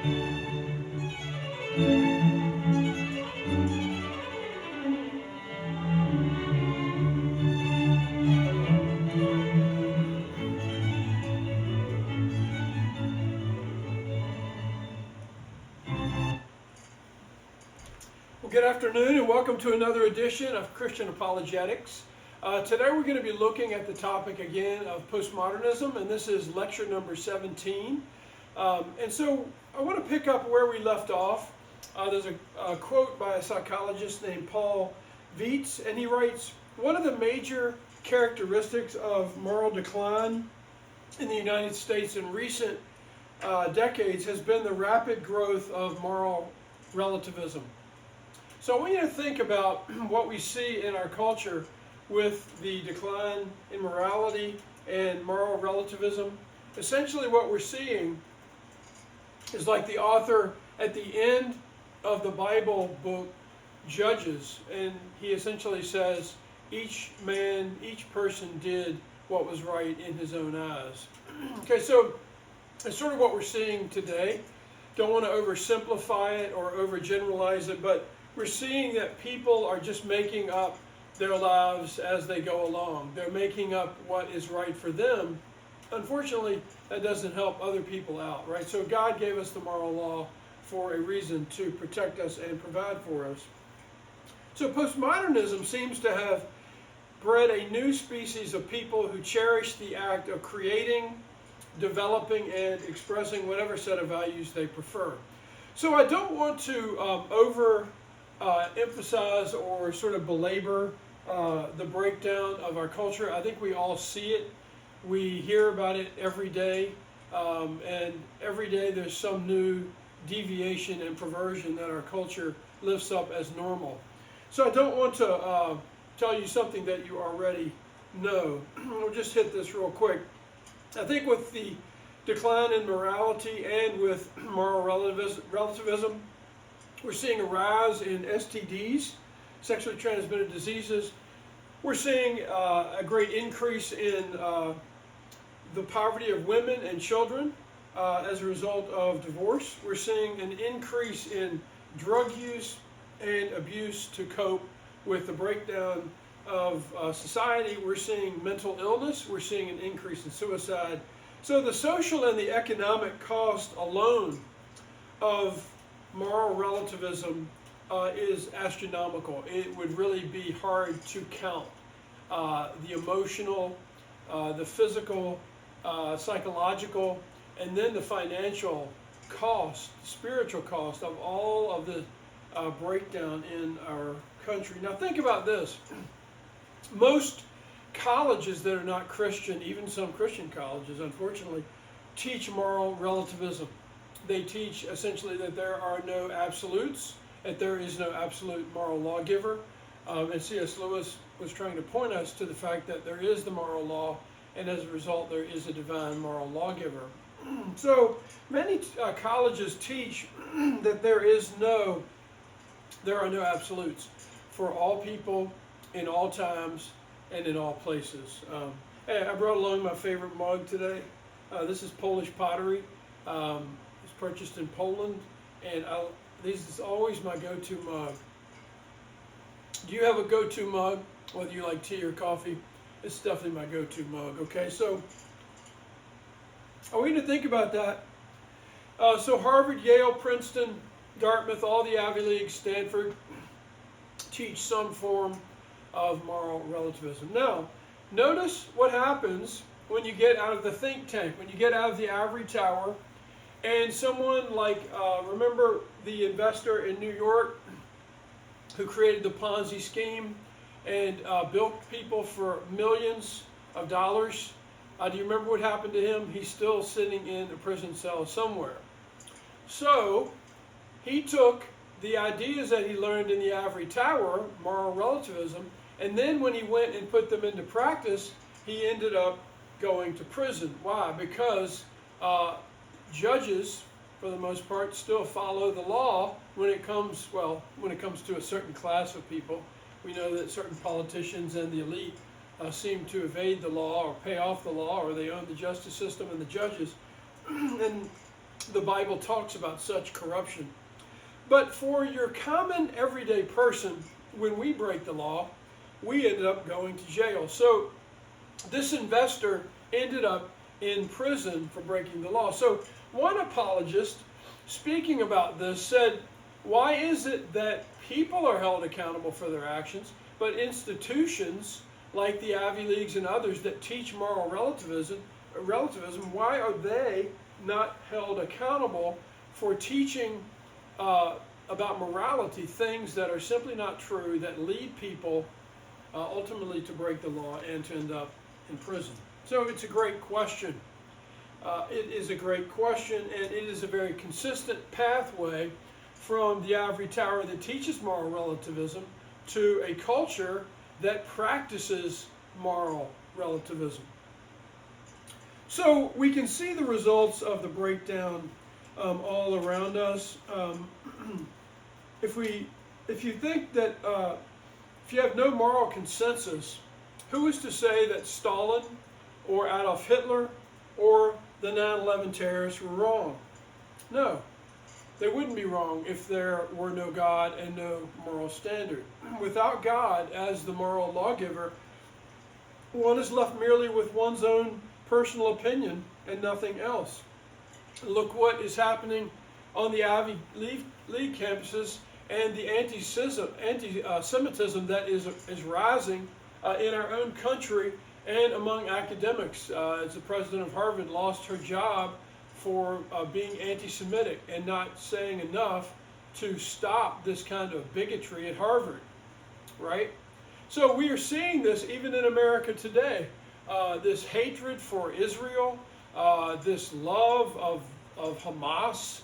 Good afternoon and welcome to another edition of Christian Apologetics. Today we're going to be looking at the topic again of postmodernism, and this is lecture number 17. And so I want to pick up where we left off. There's a quote by a psychologist named Paul Vietz, and he writes, "One of the major characteristics of moral decline in the United States in recent decades has been the rapid growth of moral relativism." So I want you to think about what we see in our culture with the decline in morality and moral relativism. Essentially what we're seeing is like the author at the end of the Bible book, Judges, and he essentially says each man, each person did what was right in his own eyes. Okay, so it's sort of what we're seeing today. Don't want to oversimplify it or overgeneralize it, but we're seeing that people are just making up their lives as they go along. They're making up what is right for them. Unfortunately, that doesn't help other people out, right? So God gave us the moral law for a reason, to protect us and provide for us. So postmodernism seems to have bred a new species of people who cherish the act of creating, developing, and expressing whatever set of values they prefer. So I don't want to emphasize or sort of belabor the breakdown of our culture. I think we all see it. We hear about it every day, and every day there's some new deviation and perversion that our culture lifts up as normal. So I don't want to tell you something that you already know. We'll just hit this real quick. I think with the decline in morality and with moral relativism, we're seeing a rise in STDs, sexually transmitted diseases. We're seeing a great increase in the poverty of women and children as a result of divorce. We're seeing an increase in drug use and abuse to cope with the breakdown of society. We're seeing mental illness. We're seeing an increase in suicide. So the social and the economic cost alone of moral relativism is astronomical. It would really be hard to count the emotional, the physical, psychological, and then the financial cost, spiritual cost of all of the breakdown in our country. Now think about this. Most colleges that are not Christian, even some Christian colleges, unfortunately, teach moral relativism. They teach essentially that there are no absolutes, that there is no absolute moral lawgiver. And C.S. Lewis was trying to point us to the fact that there is the moral law, and as a result, there is a divine moral lawgiver. So many colleges teach that there are no absolutes for all people, in all times, and in all places. Hey, I brought along my favorite mug today. This is Polish pottery. It's purchased in Poland, and this is always my go-to mug. Do you have a go-to mug, whether you like tea or coffee? It's definitely my go-to mug, okay? So I want you to think about that. So Harvard, Yale, Princeton, Dartmouth, all the Ivy Leagues, Stanford, teach some form of moral relativism. Now, notice what happens when you get out of the think tank, when you get out of the ivory tower, and someone like, remember the investor in New York who created the Ponzi scheme and bilked people for millions of dollars? Do you remember what happened to him? He's still sitting in a prison cell somewhere. So he took the ideas that he learned in the ivory tower, moral relativism, and then when he went and put them into practice, he ended up going to prison. Why? Because judges, for the most part, still follow the law when it comes to a certain class of people. We know that certain politicians and the elite seem to evade the law or pay off the law, or they own the justice system and the judges. And the Bible talks about such corruption. But for your common everyday person, when we break the law, we ended up going to jail. So this investor ended up in prison for breaking the law. So one apologist, speaking about this, said, why is it that people are held accountable for their actions, but institutions like the Ivy Leagues and others that teach moral relativism, why are they not held accountable for teaching about morality, things that are simply not true, that lead people ultimately to break the law and to end up in prison? So it's a great question. It is a great question, and it is a very consistent pathway from the ivory tower that teaches moral relativism to a culture that practices moral relativism. So we can see the results of the breakdown all around us. If you think that if you have no moral consensus, who is to say that Stalin or Adolf Hitler or the 9/11 terrorists were wrong? No, they wouldn't be wrong if there were no God and no moral standard. Without God as the moral lawgiver, one is left merely with one's own personal opinion and nothing else. Look what is happening on the Ivy League campuses and the anti-Semitism that is rising in our own country and among academics. As the president of Harvard lost her job for being anti-Semitic and not saying enough to stop this kind of bigotry at Harvard, right? So we are seeing this even in America today. This hatred for Israel, this love of Hamas,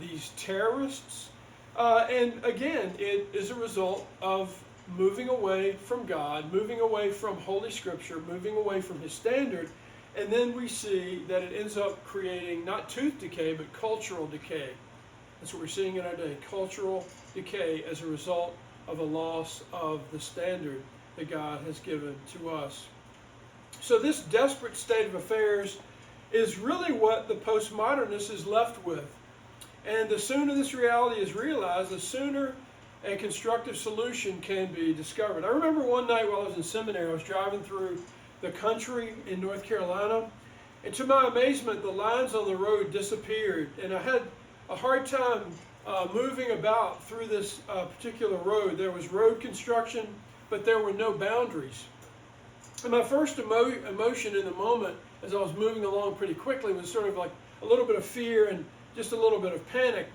these terrorists. And again, it is a result of moving away from God, moving away from Holy Scripture, moving away from His standard. And then we see that it ends up creating not tooth decay, but cultural decay. That's what we're seeing in our day, cultural decay as a result of a loss of the standard that God has given to us. So this desperate state of affairs is really what the postmodernist is left with. And the sooner this reality is realized, the sooner a constructive solution can be discovered. I remember one night while I was in seminary, I was driving through the country in North Carolina, and to my amazement, the lines on the road disappeared, and I had a hard time moving about through this particular road. There was road construction, but there were no boundaries. And my first emotion in the moment, as I was moving along pretty quickly, was sort of like a little bit of fear and just a little bit of panic,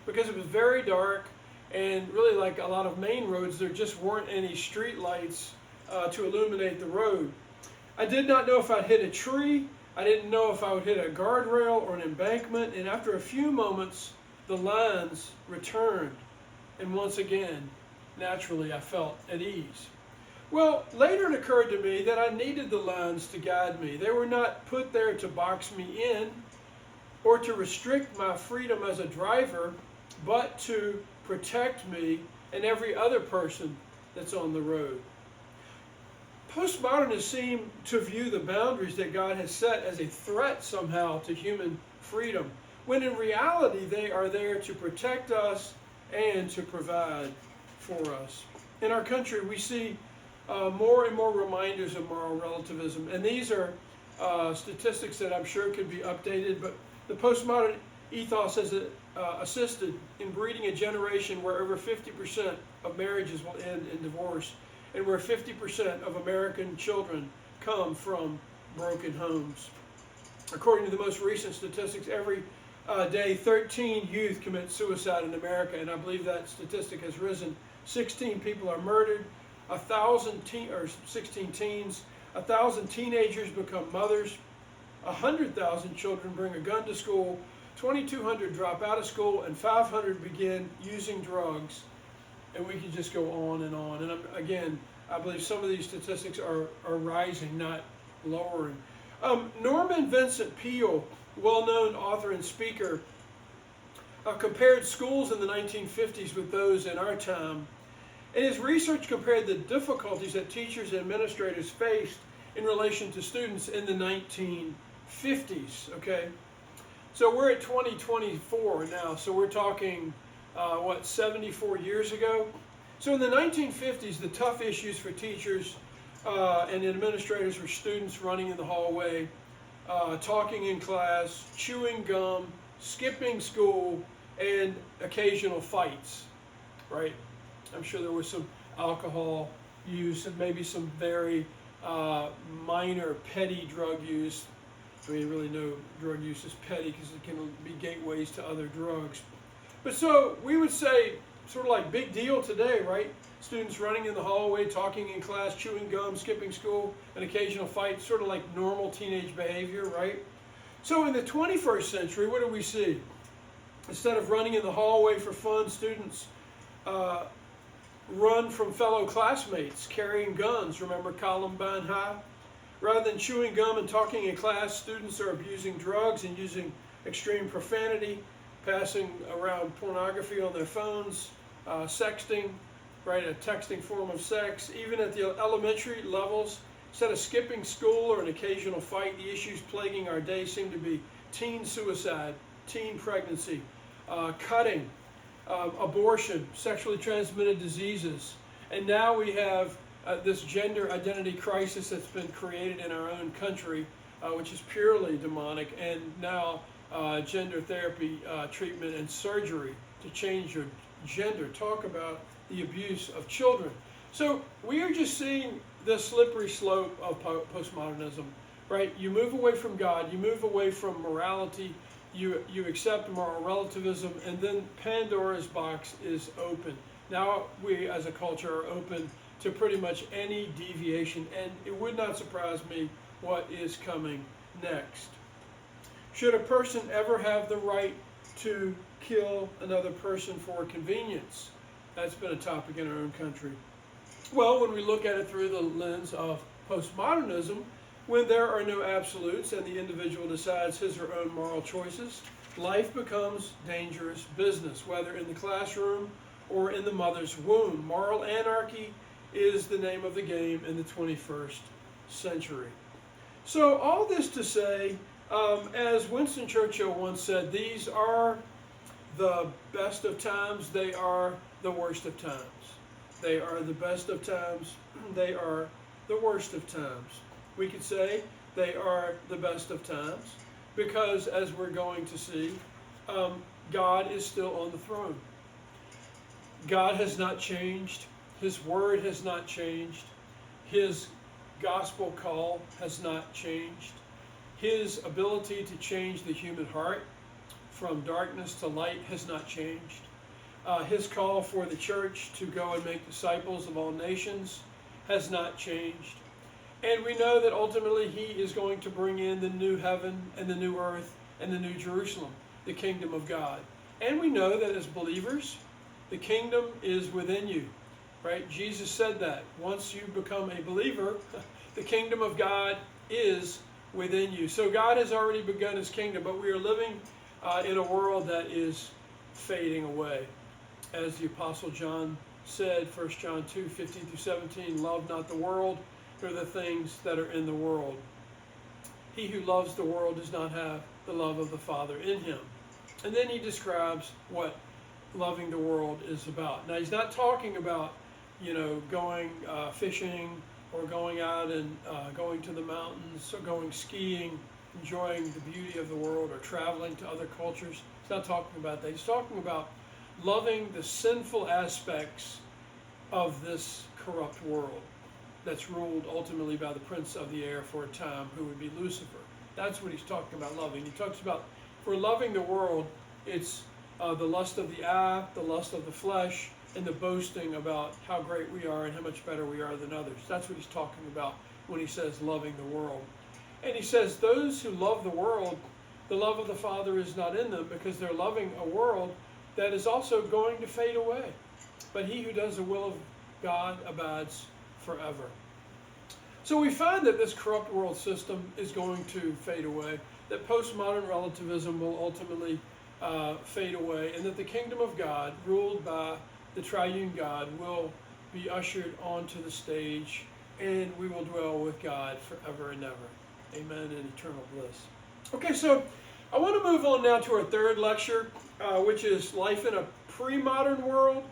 because it was very dark, and really, like a lot of main roads, there just weren't any street lights to illuminate the road. I did not know if I'd hit a tree. I didn't know if I would hit a guardrail or an embankment. And after a few moments, the lines returned. And once again, naturally, I felt at ease. Well, later it occurred to me that I needed the lines to guide me. They were not put there to box me in or to restrict my freedom as a driver, but to protect me and every other person that's on the road. Postmodernists seem to view the boundaries that God has set as a threat somehow to human freedom, when in reality they are there to protect us and to provide for us. In our country, we see more and more reminders of moral relativism, and these are statistics that I'm sure could be updated, but the postmodern ethos has assisted in breeding a generation where over 50% of marriages will end in divorce, and where 50% of American children come from broken homes. According to the most recent statistics, every day 13 youth commit suicide in America, and I believe that statistic has risen. 16 people are murdered, 16 teens, 1,000 teenagers become mothers, 100,000 children bring a gun to school, 2,200 drop out of school, and 500 begin using drugs. And we can just go on. And again, I believe some of these statistics are rising, not lowering. Norman Vincent Peale, well-known author and speaker, compared schools in the 1950s with those in our time. And his research compared the difficulties that teachers and administrators faced in relation to students in the 1950s. Okay, So we're at 2024 now, so we're talking, 74 years ago? So in the 1950s, the tough issues for teachers and administrators were students running in the hallway, talking in class, chewing gum, skipping school, and occasional fights, right? I'm sure there was some alcohol use and maybe some very minor, petty drug use. I mean, really no drug use is petty because it can be gateways to other drugs. But so we would say, sort of like big deal today, right? Students running in the hallway, talking in class, chewing gum, skipping school, an occasional fight, sort of like normal teenage behavior, right? So in the 21st century, what do we see? Instead of running in the hallway for fun, students run from fellow classmates carrying guns. Remember Columbine High? Rather than chewing gum and talking in class, students are abusing drugs and using extreme profanity, passing around pornography on their phones, sexting, right, a texting form of sex. Even at the elementary levels, instead of skipping school or an occasional fight, the issues plaguing our day seem to be teen suicide, teen pregnancy, cutting, abortion, sexually transmitted diseases. And now we have this gender identity crisis that's been created in our own country, which is purely demonic, and now gender therapy treatment and surgery to change your gender. Talk about the abuse of children. So we are just seeing the slippery slope of postmodernism, right? You move away from God, you move away from morality, you accept moral relativism, and then Pandora's box is open. Now we as a culture are open to pretty much any deviation, and it would not surprise me what is coming next. Should a person ever have the right to kill another person for convenience? That's been a topic in our own country. Well, when we look at it through the lens of postmodernism, when there are no absolutes and the individual decides his or her own moral choices, life becomes dangerous business, whether in the classroom or in the mother's womb. Moral anarchy is the name of the game in the 21st century. So all this to say, as Winston Churchill once said, these are the best of times, they are the worst of times. They are the best of times, they are the worst of times. We could say they are the best of times because, as we're going to see, God is still on the throne. God has not changed. His word has not changed. His gospel call has not changed. His ability to change the human heart from darkness to light has not changed. His call for the church to go and make disciples of all nations has not changed. And we know that ultimately he is going to bring in the new heaven and the new earth and the new Jerusalem, the kingdom of God. And we know that as believers, the kingdom is within you, right? Jesus said that. Once you become a believer, the kingdom of God is within you. So God has already begun his kingdom, but we are living in a world that is fading away. As the Apostle John said, 1 John 2, 15 through 17, love not the world, nor the things that are in the world. He who loves the world does not have the love of the Father in him. And then he describes what loving the world is about. Now he's not talking about, going fishing or going out and going to the mountains or going skiing, enjoying the beauty of the world or traveling to other cultures. He's not talking about that. He's talking about loving the sinful aspects of this corrupt world that's ruled ultimately by the prince of the air for a time, who would be Lucifer. That's what he's talking about loving. He talks about, for loving the world, it's the lust of the eye, the lust of the flesh, and the boasting about how great we are and how much better we are than others. That's what he's talking about when he says loving the world. And he says those who love the world, the love of the Father is not in them, because they're loving a world that is also going to fade away. But he who does the will of God abides forever. So we find that this corrupt world system is going to fade away, that postmodern relativism will ultimately fade away, and that the kingdom of God, ruled by the triune God, will be ushered onto the stage, and we will dwell with God forever and ever. Amen, and eternal bliss. Okay, so I want to move on now to our third lecture, which is life in a pre-modern world,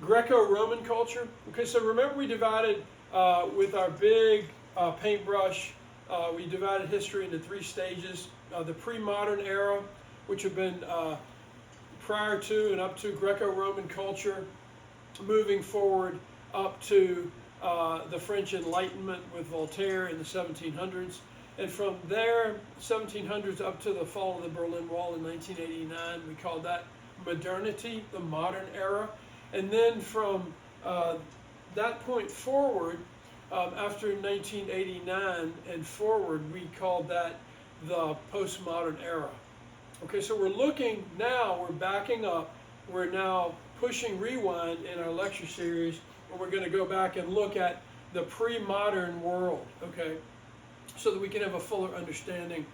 Greco-Roman culture. Okay, so remember we divided with our big paintbrush, we divided history into three stages. The pre-modern era, which have been prior to and up to Greco-Roman culture, moving forward up to the French Enlightenment with Voltaire in the 1700s. And from there, 1700s up to the fall of the Berlin Wall in 1989, we call that modernity, the modern era. And then from that point forward, after 1989 and forward, we called that the postmodern era. Okay, so we're looking now, we're backing up, we're now pushing rewind in our lecture series, and we're going to go back and look at the pre-modern world, okay, so that we can have a fuller understanding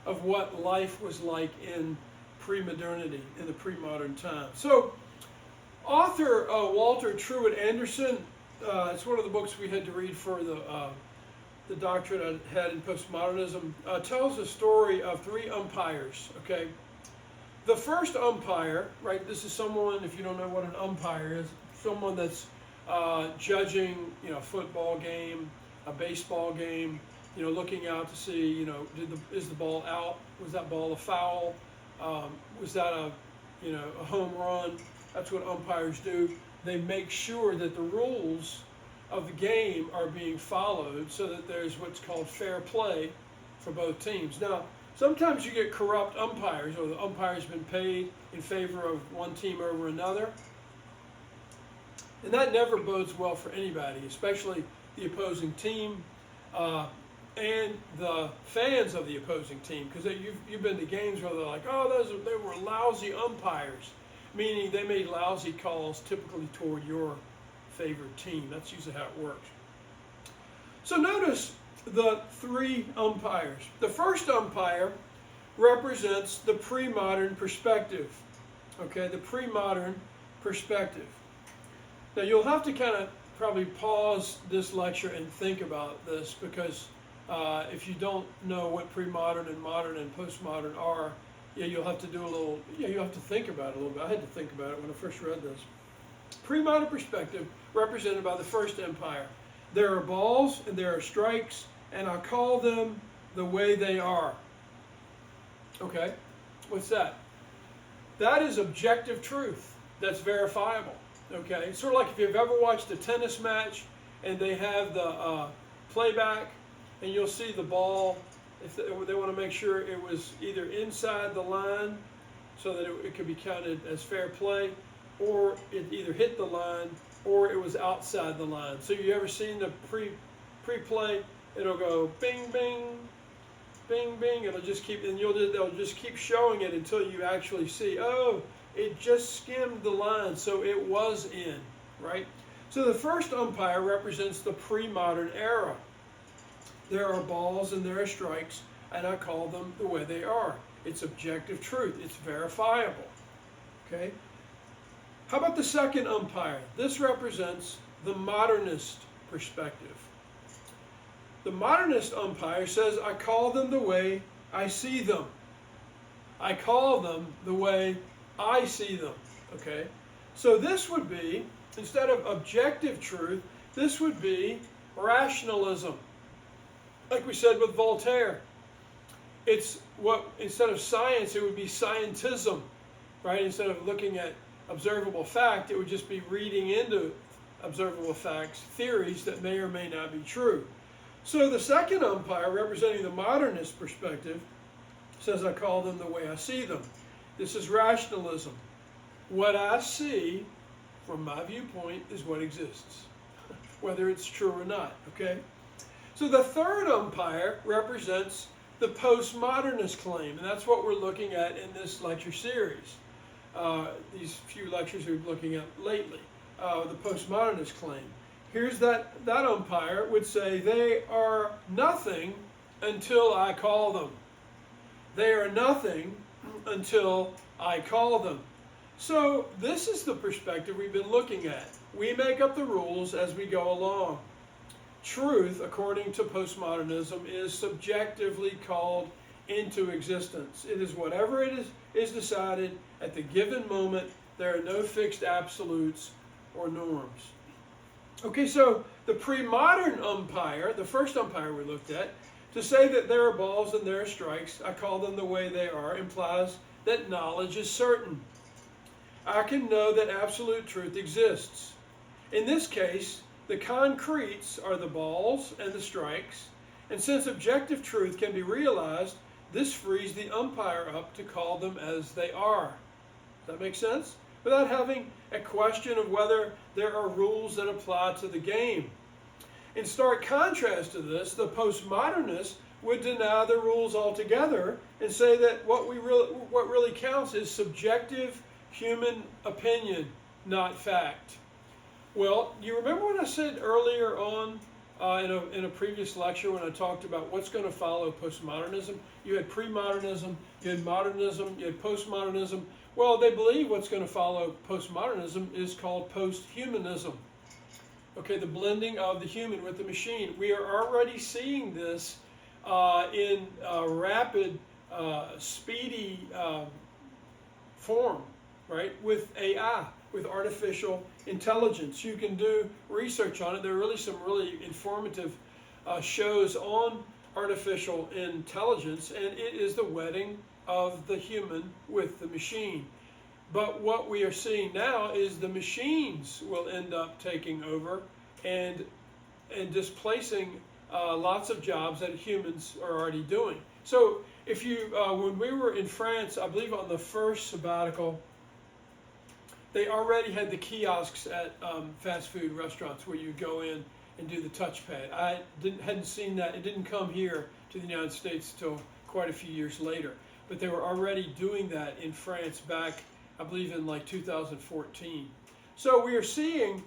of what life was like in pre-modernity, in the pre-modern time. So, author Walter Truett Anderson, it's one of the books we had to read for the doctorate I had in postmodernism, tells a story of three umpires, okay? The first umpire, right, this is someone, if you don't know what an umpire is, someone that's judging, a football game, a baseball game, looking out to see, is the ball out? Was that ball a foul? Was that a home run? That's what umpires do. They make sure that the rules of the game are being followed so that there's what's called fair play for both teams. Now, sometimes you get corrupt umpires, or the umpire's been paid in favor of one team over another. And that never bodes well for anybody, especially the opposing team and the fans of the opposing team. Because you've been to games where they're like, oh, they were lousy umpires, meaning they made lousy calls typically toward your favorite team. That's usually how it works. So notice the three umpires. The first umpire represents the pre-modern perspective. Okay, the pre-modern perspective. Now you'll have to kind of probably pause this lecture and think about this, because if you don't know what pre-modern and modern and postmodern are, you'll have to do a little, you have to think about it a little bit. I had to think about it when I first read this. Pre-modern perspective represented by the first empire. There are balls and there are strikes, and I call them the way they are. Okay, what's that? That is objective truth. That's verifiable. Okay, it's sort of like if you've ever watched a tennis match and they have the playback, and you'll see the ball, if they want to make sure it was either inside the line so that it could be counted as fair play, or it either hit the line or it was outside the line. So you ever seen the pre-play? It'll go bing, bing, bing, bing. It'll just keep, and they'll just keep showing it until you actually see, oh, it just skimmed the line, so it was in, right? So the first umpire represents the pre-modern era. There are balls and there are strikes, and I call them the way they are. It's objective truth. It's verifiable. Okay? How about the second umpire? This represents the modernist perspective. The modernist umpire says, I call them the way I see them. I call them the way I see them. Okay? So this would be, instead of objective truth, this would be rationalism. Like we said with Voltaire, it's what, instead of science, it would be scientism, right? Instead of looking at observable fact, it would just be reading into observable facts theories that may or may not be true. So the second umpire, representing the modernist perspective, says I call them the way I see them. This is rationalism. What I see, from my viewpoint, is what exists, whether it's true or not, okay? So the third umpire represents the postmodernist claim, and that's what we're looking at in this lecture series. These few lectures we're looking at lately, the postmodernist claim. Here's that umpire would say they are nothing until I call them. They are nothing until I call them. So this is the perspective we've been looking at. We make up the rules as we go along. Truth, according to postmodernism, is subjectively called into existence. It is whatever is decided at the given moment. There are no fixed absolutes or norms. Okay, so the pre-modern umpire, the first umpire we looked at, to say that there are balls and there are strikes, I call them the way they are, implies that knowledge is certain. I can know that absolute truth exists. In this case, the concretes are the balls and the strikes, and since objective truth can be realized, this frees the umpire up to call them as they are. Does that make sense? Without having a question of whether there are rules that apply to the game. In stark contrast to this, the postmodernists would deny the rules altogether and say that what really counts is subjective human opinion, not fact. Well, you remember what I said earlier on in a previous lecture when I talked about what's going to follow postmodernism? You had pre-modernism, you had modernism, you had postmodernism. Well, they believe what's going to follow postmodernism is called posthumanism. Okay, the blending of the human with the machine. We are already seeing this in rapid, speedy form, right? With AI, with artificial intelligence. You can do research on it. There are really some really informative shows on artificial intelligence, and it is the wedding of the human with the machine. But what we are seeing now is the machines will end up taking over and displacing lots of jobs that humans are already doing. So if you, when we were in France, I believe on the first sabbatical, they already had the kiosks at fast food restaurants where you go in and do the touchpad. I hadn't seen that. It didn't come here to the United States till quite a few years later. But they were already doing that in France back, I believe, in like 2014. So we are seeing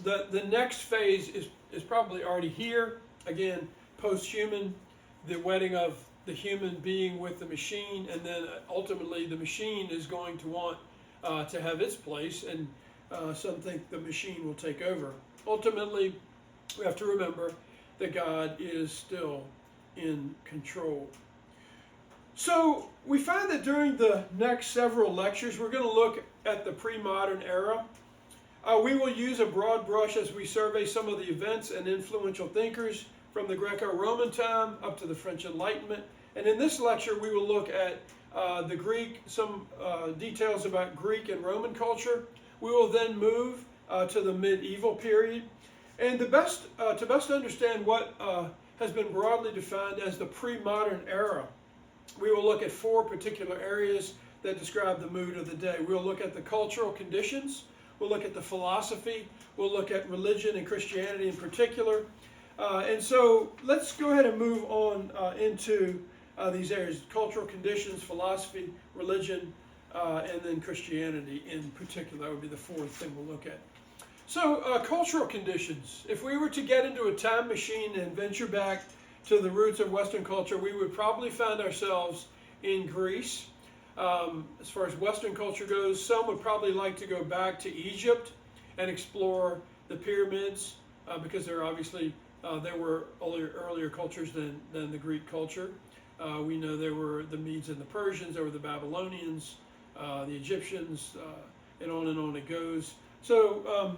the next phase is probably already here. Again, post-human, the wedding of the human being with the machine, and then ultimately the machine is going to want to have its place, and some think the machine will take over. Ultimately, we have to remember that God is still in control. So we find that during the next several lectures, we're going to look at the pre-modern era. We will use a broad brush as we survey some of the events and influential thinkers from the Greco-Roman time up to the French Enlightenment. And in this lecture, we will look at the Greek, some details about Greek and Roman culture. We will then move to the medieval period. And to best understand what has been broadly defined as the pre-modern era, we will look at four particular areas that describe the mood of the day. We'll look at the cultural conditions, we'll look at the philosophy, we'll look at religion and Christianity in particular. And so let's go ahead and move on into these areas: cultural conditions, philosophy, religion, and then Christianity in particular. That would be the fourth thing we'll look at. So cultural conditions. If we were to get into a time machine and venture back to the roots of Western culture, we would probably find ourselves in Greece. As far as Western culture goes, some would probably like to go back to Egypt and explore the pyramids because there were earlier cultures than the Greek culture. We know there were the Medes and the Persians, there were the Babylonians, the Egyptians, and on it goes. So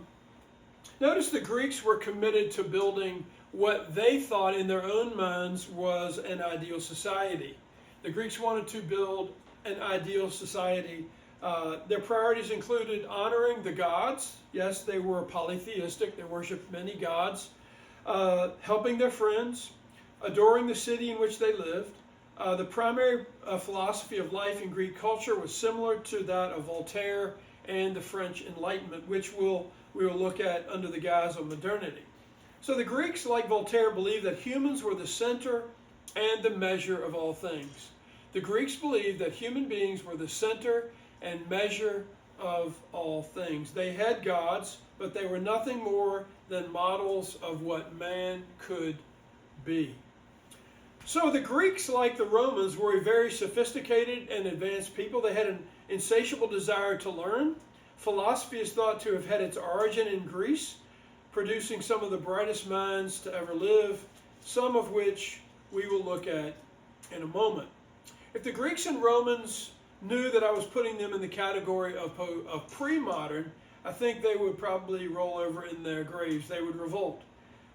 notice the Greeks were committed to building what they thought in their own minds was an ideal society. The Greeks wanted to build an ideal society. Their priorities included honoring the gods. Yes, they were polytheistic. They worshiped many gods. Helping their friends. Adoring the city in which they lived. The primary philosophy of life in Greek culture was similar to that of Voltaire and the French Enlightenment, which we will look at under the guise of modernity. So the Greeks, like Voltaire, believed that humans were the center and the measure of all things. The Greeks believed that human beings were the center and measure of all things. They had gods, but they were nothing more than models of what man could be. So the Greeks, like the Romans, were a very sophisticated and advanced people. They had an insatiable desire to learn. Philosophy is thought to have had its origin in Greece, producing some of the brightest minds to ever live, some of which we will look at in a moment. If the Greeks and Romans knew that I was putting them in the category of pre-modern, I think they would probably roll over in their graves. They would revolt.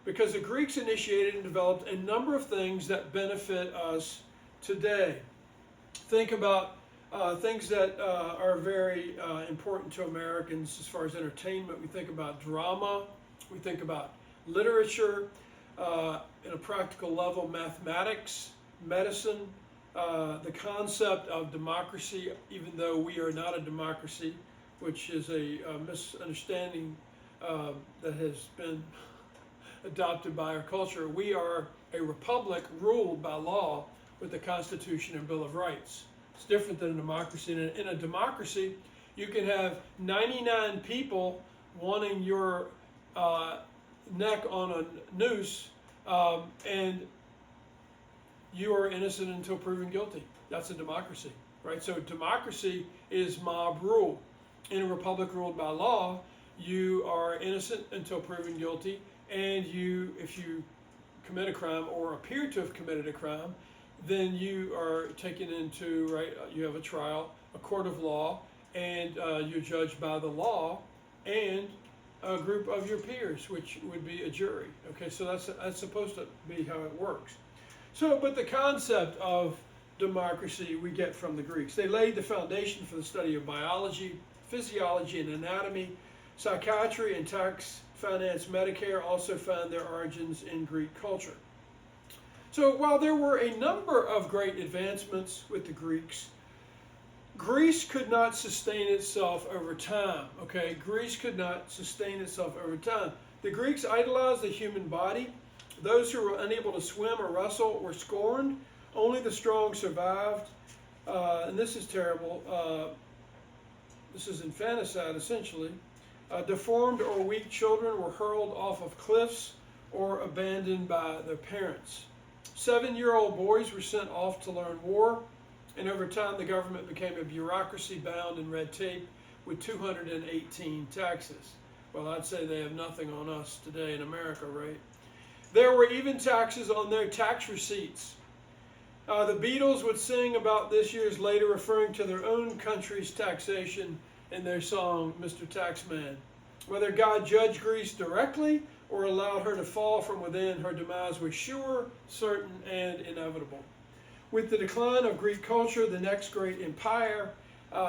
Because the Greeks initiated and developed a number of things that benefit us today. Think about things that are very important to Americans as far as entertainment. We think about drama. We think about literature. In a practical level, mathematics, medicine, the concept of democracy, even though we are not a democracy, which is a misunderstanding that has been adopted by our culture. We are a republic ruled by law with the Constitution and Bill of Rights. It's different than a democracy. In a democracy, you can have 99 people wanting your neck on a noose, and you are innocent until proven guilty. That's a democracy, right? So democracy is mob rule. In a republic ruled by law, you are innocent until proven guilty, and if you commit a crime or appear to have committed a crime, then you are taken into, right, you have a trial, a court of law, and you're judged by the law and a group of your peers, which would be a jury. Okay, so that's supposed to be how it works. So, but the concept of democracy we get from the Greeks. They laid the foundation for the study of biology, physiology, and anatomy. Psychiatry and tax, finance, Medicare also found their origins in Greek culture. So while there were a number of great advancements with the Greeks, Greece could not sustain itself over time. Okay, Greece could not sustain itself over time. The Greeks idolized the human body. Those who were unable to swim or wrestle were scorned. Only the strong survived. And this is terrible. This is infanticide, essentially. Deformed or weak children were hurled off of cliffs or abandoned by their parents. 7-year-old boys were sent off to learn war, and over time the government became a bureaucracy bound in red tape with 218 taxes. Well, I'd say they have nothing on us today in America, right? There were even taxes on their tax receipts. The Beatles would sing about this years later, referring to their own country's taxation in their song, Mr. Taxman. Whether God judged Greece directly or allowed her to fall from within, her demise was sure, certain, and inevitable. With the decline of Greek culture, the next great empire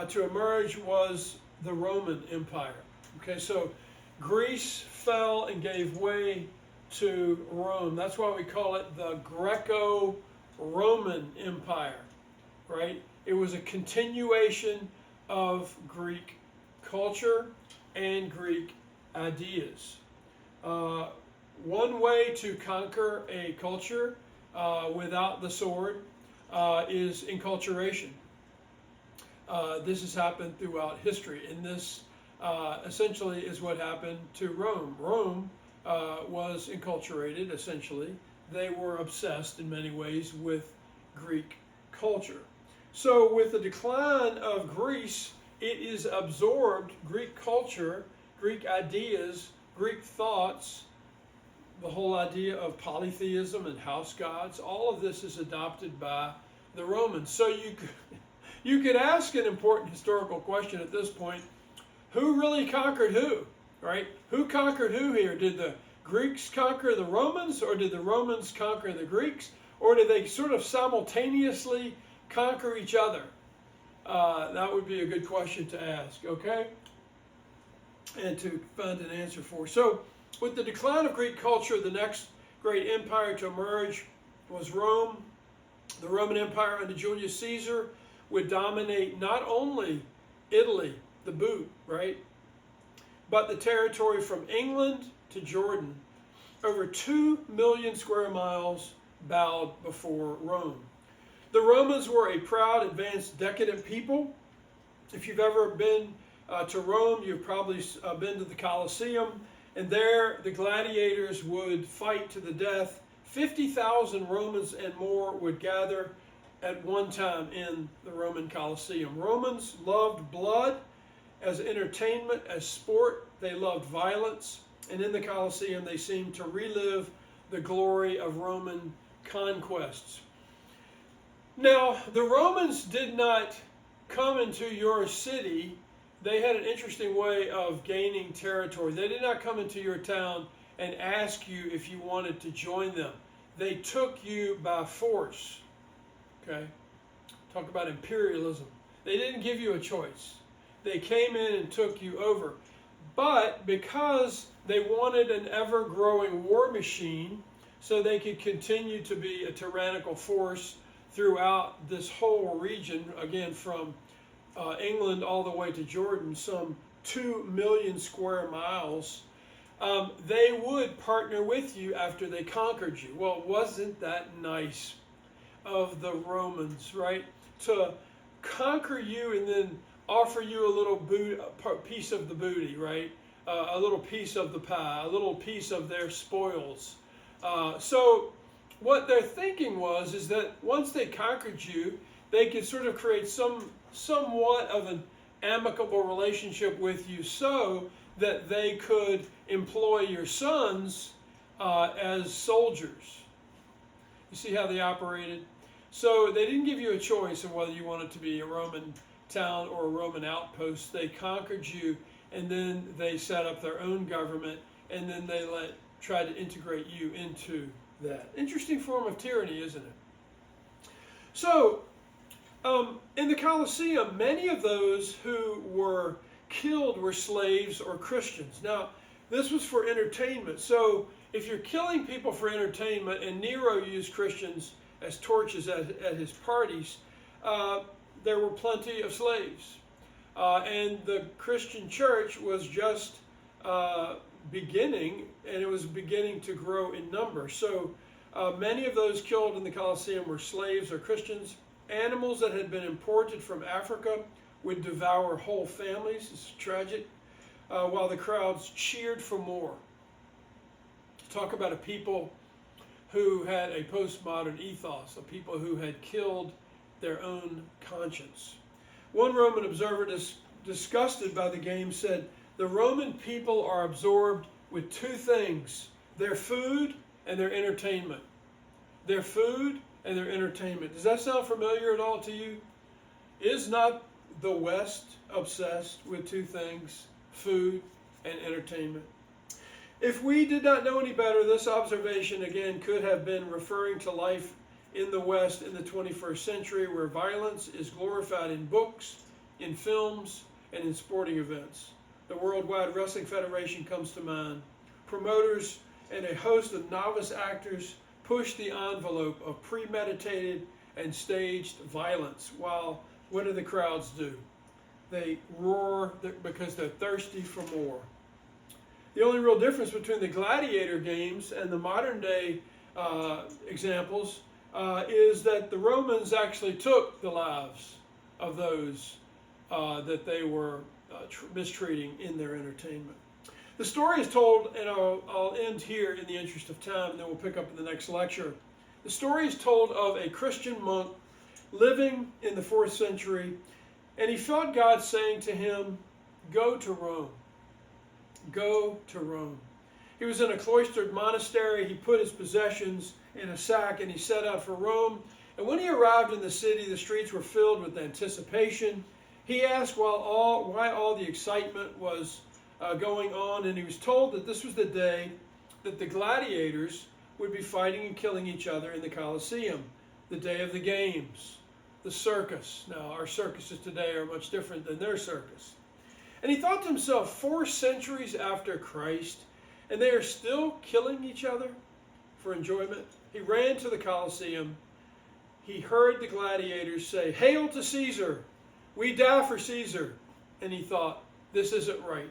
to emerge was the Roman Empire. Okay, so Greece fell and gave way to Rome. That's why we call it the Greco-Roman Empire, right? It was a continuation of Greek culture and Greek ideas. One way to conquer a culture without the sword is enculturation. This has happened throughout history, and this essentially is what happened to Rome. Rome was enculturated, essentially. They were obsessed in many ways with Greek culture. So with the decline of Greece, it is absorbed Greek culture, Greek ideas, Greek thoughts, the whole idea of polytheism and house gods. All of this is adopted by the Romans. So you could ask an important historical question at this point. Who really conquered who, right? Who conquered who here? Did the Greeks conquer the Romans, or did the Romans conquer the Greeks? Or did they sort of simultaneously conquer each other? That would be a good question to ask, okay? And to find an answer for. So, with the decline of Greek culture, the next great empire to emerge was Rome. The Roman Empire under Julius Caesar would dominate not only Italy, the boot, right, but the territory from England to Jordan. Over 2 million square miles bowed before Rome. The Romans were a proud, advanced, decadent people. If you've ever been to Rome, you've probably been to the Colosseum, and there the gladiators would fight to the death. 50,000 Romans and more would gather at one time in the Roman Colosseum. Romans loved blood as entertainment, as sport. They loved violence, and in the Colosseum they seemed to relive the glory of Roman conquests. Now, the Romans did not come into your city. They had an interesting way of gaining territory. They did not come into your town and ask you if you wanted to join them. They took you by force. Okay? Talk about imperialism. They didn't give you a choice. They came in and took you over. But because they wanted an ever-growing war machine so they could continue to be a tyrannical force throughout this whole region, again from England all the way to Jordan, some 2 million square miles, they would partner with you after they conquered you. Well, wasn't that nice of the Romans, right? To conquer you and then offer you a little piece of the booty, right? A little piece of the pie, a little piece of their spoils. So what their thinking is that once they conquered you, they could sort of create somewhat of an amicable relationship with you so that they could employ your sons as soldiers. You see how they operated? So they didn't give you a choice of whether you wanted to be a Roman town or a Roman outpost. They conquered you, and then they set up their own government, and then they tried to integrate you into that. Interesting form of tyranny, isn't it? So, in the Colosseum, many of those who were killed were slaves or Christians. Now, this was for entertainment. So, if you're killing people for entertainment, and Nero used Christians as torches at his parties, there were plenty of slaves. And the Christian church was just beginning, and it was beginning to grow in number. So many of those killed in the Colosseum were slaves or Christians. Animals that had been imported from Africa would devour whole families. It's tragic. While the crowds cheered for more. Talk about a people who had a postmodern ethos, a people who had killed their own conscience. One Roman observer, disgusted by the game, said, "The Roman people are absorbed with two things, their food and their entertainment." Their food and their entertainment. Does that sound familiar at all to you? Is not the West obsessed with two things, food and entertainment? If we did not know any better, this observation again could have been referring to life in the West in the 21st century, where violence is glorified in books, in films, and in sporting events. The Worldwide Wrestling Federation comes to mind. Promoters and a host of novice actors push the envelope of premeditated and staged violence, while what do the crowds do? They roar because they're thirsty for more. The only real difference between the gladiator games and the modern day examples is that the Romans actually took the lives of those that they were mistreating in their entertainment. The story is told, and I'll end here in the interest of time, and then we'll pick up in the next lecture. The story is told of a Christian monk living in the 4th century, and he felt God saying to him, "Go to Rome. Go to Rome." He was in a cloistered monastery. He put his possessions in a sack and he set out for Rome. And when he arrived in the city, the streets were filled with anticipation. He asked why all the excitement was going on, and he was told that this was the day that the gladiators would be fighting and killing each other in the Colosseum, the day of the games, the circus. Now, our circuses today are much different than their circus. And he thought to himself, 4 centuries after Christ, and they are still killing each other for enjoyment. He ran to the Colosseum. He heard the gladiators say, "Hail to Caesar! We die for Caesar!" And he thought, this isn't right.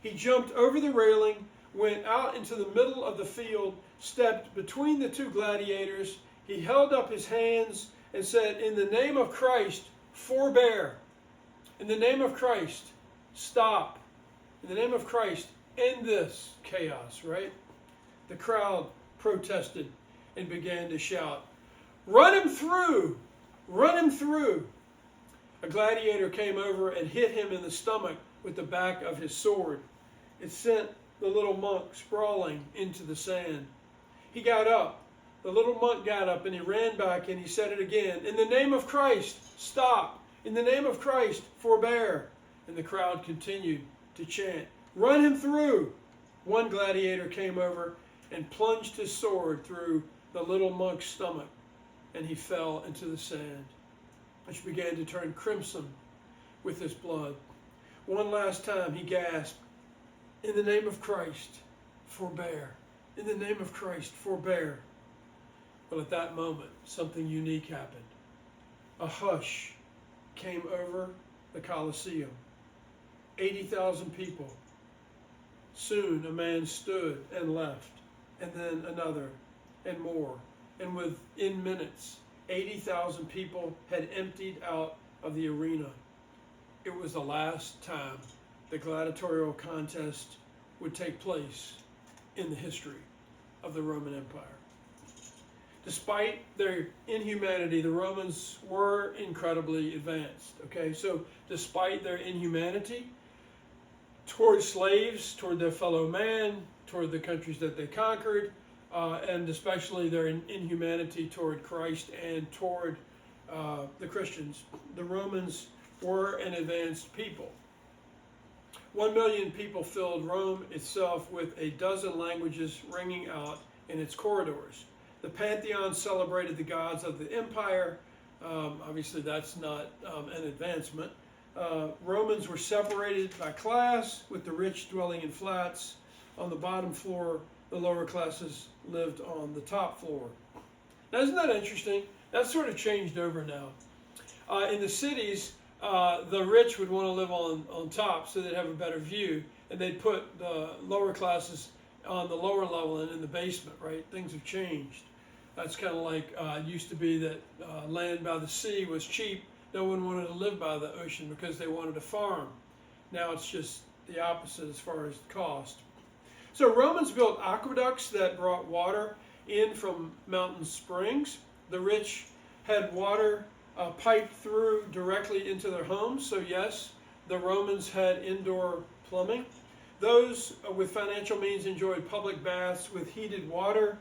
He jumped over the railing, went out into the middle of the field, stepped between the two gladiators. He held up his hands and said, "In the name of Christ, forbear. In the name of Christ, stop. In the name of Christ, end this chaos," right? The crowd protested and began to shout, "Run him through! Run him through!" A gladiator came over and hit him in the stomach with the back of his sword. It sent the little monk sprawling into the sand. He got up, the little monk got up and he ran back and he said it again. In the name of Christ, stop. In the name of Christ, forbear. And the crowd continued to chant, run him through. One gladiator came over and plunged his sword through the little monk's stomach, and he fell into the sand, which began to turn crimson with his blood. One last time he gasped, in the name of Christ, forbear. In the name of Christ, forbear. Well, at that moment, something unique happened. A hush came over the Colosseum. 80,000 people. Soon a man stood and left, and then another, and more. And within minutes, 80,000 people had emptied out of the arena. It was the last time the gladiatorial contest would take place in the history of the Roman Empire. Despite their inhumanity, the Romans were incredibly advanced. Okay, so despite their inhumanity toward slaves, toward their fellow man, toward the countries that they conquered, and especially their inhumanity toward Christ and toward the Christians, the Romans were an advanced people. 1 million people filled Rome itself with a dozen languages ringing out in its corridors. The Pantheon celebrated the gods of the empire. Obviously, that's not an advancement. Romans were separated by class, with the rich dwelling in flats. On the bottom floor, the lower classes lived on the top floor. Now, isn't that interesting? That's sort of changed over now. In the cities, the rich would want to live on top so they'd have a better view, and they'd put the lower classes on the lower level and in the basement, right? Things have changed. That's kind of like it used to be that land by the sea was cheap. No one wanted to live by the ocean because they wanted to farm. Now it's just the opposite as far as cost. So Romans built aqueducts that brought water in from mountain springs. The rich had water piped through directly into their homes. So yes, the Romans had indoor plumbing. Those with financial means enjoyed public baths with heated water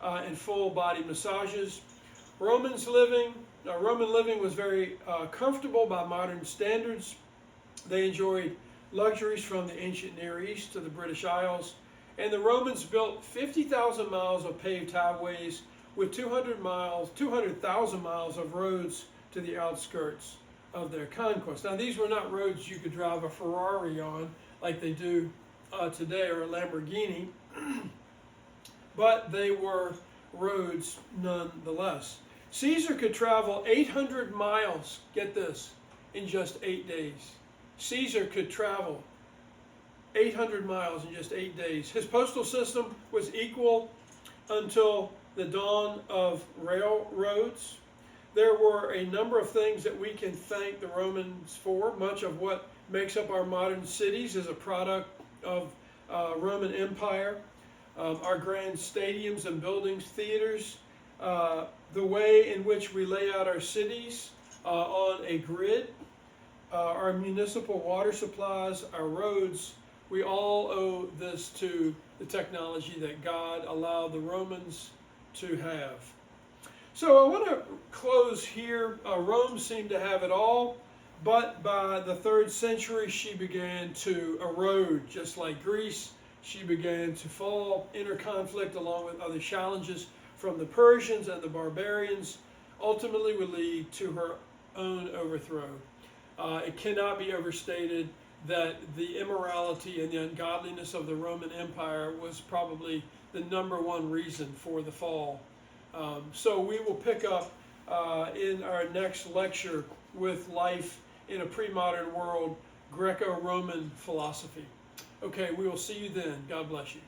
and full body massages. Roman living was very comfortable by modern standards. They enjoyed luxuries from the ancient Near East to the British Isles. And the Romans built 50,000 miles of paved highways with 200,000 miles of roads to the outskirts of their conquest. Now, these were not roads you could drive a Ferrari on like they do today, or a Lamborghini, but they were roads nonetheless. Caesar could travel 800 miles, get this, in just 8 days. Caesar could travel 800 miles in just 8 days. His postal system was equal until the dawn of railroads. There were a number of things that we can thank the Romans for. Much of what makes up our modern cities is a product of Roman Empire. Our grand stadiums and buildings, theaters, the way in which we lay out our cities on a grid, our municipal water supplies, our roads, we all owe this to the technology that God allowed the Romans to have. So I want to close here. Rome seemed to have it all, but by the 3rd century she began to erode, just like Greece. She began to fall. Inner conflict, along with other challenges from the Persians and the barbarians, ultimately would lead to her own overthrow. It cannot be overstated that the immorality and the ungodliness of the Roman Empire was probably the #1 reason for the fall. So we will pick up in our next lecture with life in a pre-modern world, Greco-Roman philosophy. Okay, we will see you then. God bless you.